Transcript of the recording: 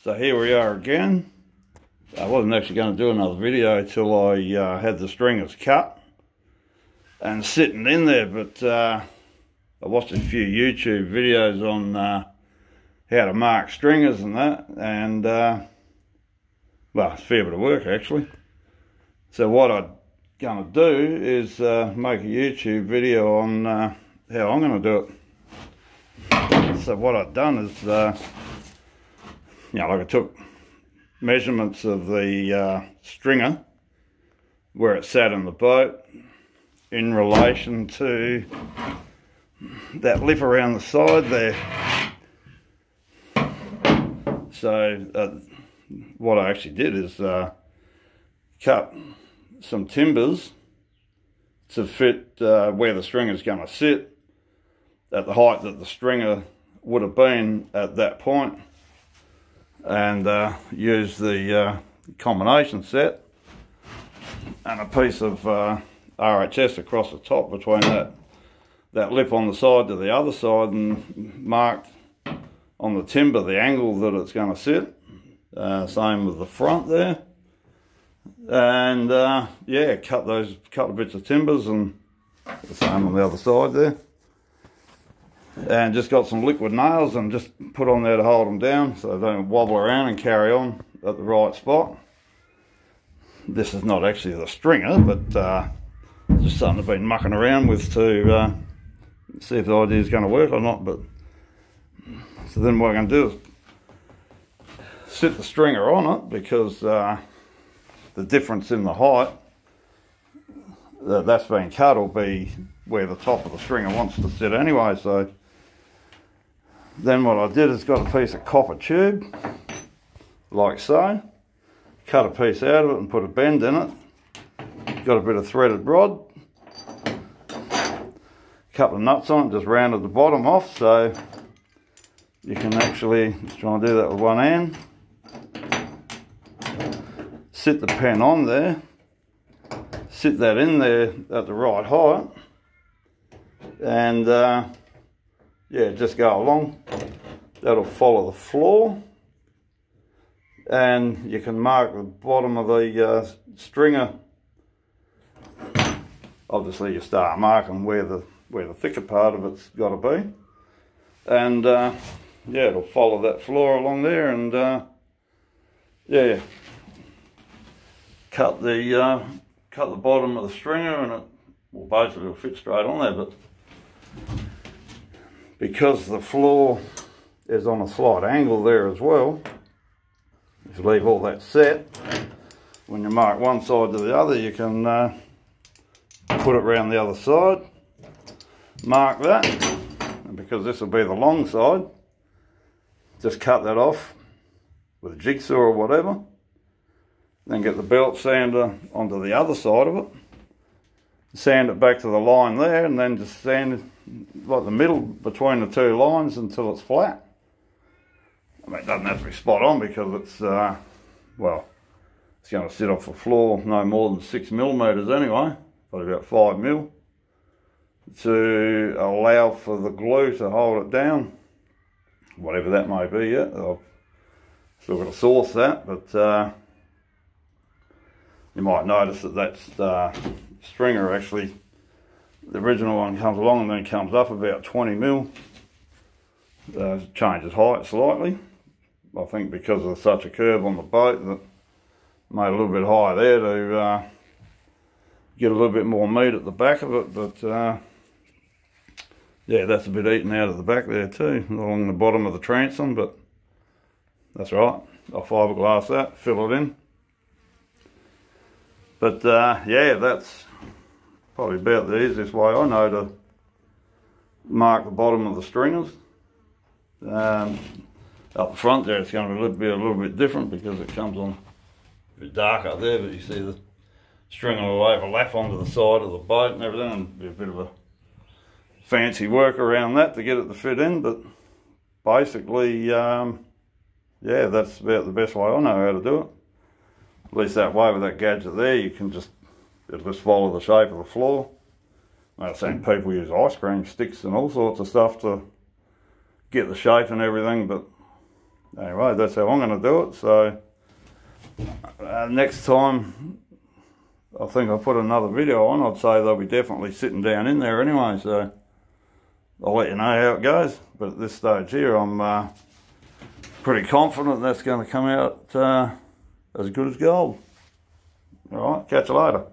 So here we are again. I wasn't actually going to do another video till I had the stringers cut and sitting in there, but I watched a few YouTube videos on how to mark stringers and that, and well, it's a fair bit of work actually. So what I'm going to do is make a YouTube video on how I'm going to do it. So what I've done is, like I took measurements of the stringer, where it sat in the boat, in relation to that lip around the side there. So what I actually did is cut some timbers to fit where the stringer is going to sit at the height that the stringer would have been at that point, and use the combination set and a piece of RHS across the top between that lip on the side to the other side, and marked on the timber the angle that it's going to sit. Same with the front there, and yeah, cut those couple of bits of timbers, and the same on the other side there. And just got some liquid nails and just put on there to hold them down so they don't wobble around and carry on at the right spot. This is not actually the stringer, but just something I've been mucking around with to see if the idea is going to work or not. But so then what I'm going to do is sit the stringer on it, because the difference in the height that's been cut will be where the top of the stringer wants to sit anyway. So then what I did is got a piece of copper tube, like so, cut a piece out of it and put a bend in it, got a bit of threaded rod, a couple of nuts on it, just rounded the bottom off so you can actually, just try and do that with one hand, sit the pen on there, sit that in there at the right height, and yeah, just go along. That'll follow the floor, and you can mark the bottom of the stringer. Obviously you start marking where the thicker part of it's got to be, and yeah, it'll follow that floor along there, and yeah, cut the bottom of the stringer, and it will basically fit straight on there. But because the floor is on a slight angle there as well, if you leave all that set, when you mark one side to the other, you can put it around the other side, mark that, and because this will be the long side, just cut that off with a jigsaw or whatever, then get the belt sander onto the other side of it, sand it back to the line there, and then just sand it like the middle between the two lines until it's flat. I mean, it doesn't have to be spot on, because it's well, it's going to sit off the floor no more than 6mm anyway, probably about 5mm, to allow for the glue to hold it down, whatever that may be yet. I've still got to source that, but you might notice that's stringer actually, the original one comes along and then comes up about 20mm, changes height slightly, I think because of such a curve on the boat that made a little bit higher there to get a little bit more meat at the back of it. But yeah, that's a bit eaten out of the back there too, along the bottom of the transom, but that's right, I'll fiberglass that, fill it in. But yeah, that's probably about the easiest way I know to mark the bottom of the stringers. Up the front there, it's going to be a little bit different because it comes on a bit dark up there, but you see the stringer will overlap onto the side of the boat and everything, and be a bit of a fancy work around that to get it to fit in. But basically, yeah, that's about the best way I know how to do it. At least that way, with that gadget there, you can it'll just follow the shape of the floor. I've seen people use ice cream sticks and all sorts of stuff to get the shape and everything, but anyway, that's how I'm going to do it. So next time I think I'll put another video on, I'd say they'll be definitely sitting down in there anyway, so I'll let you know how it goes. But at this stage here, I'm pretty confident that's going to come out as good as gold. Alright, catch you later.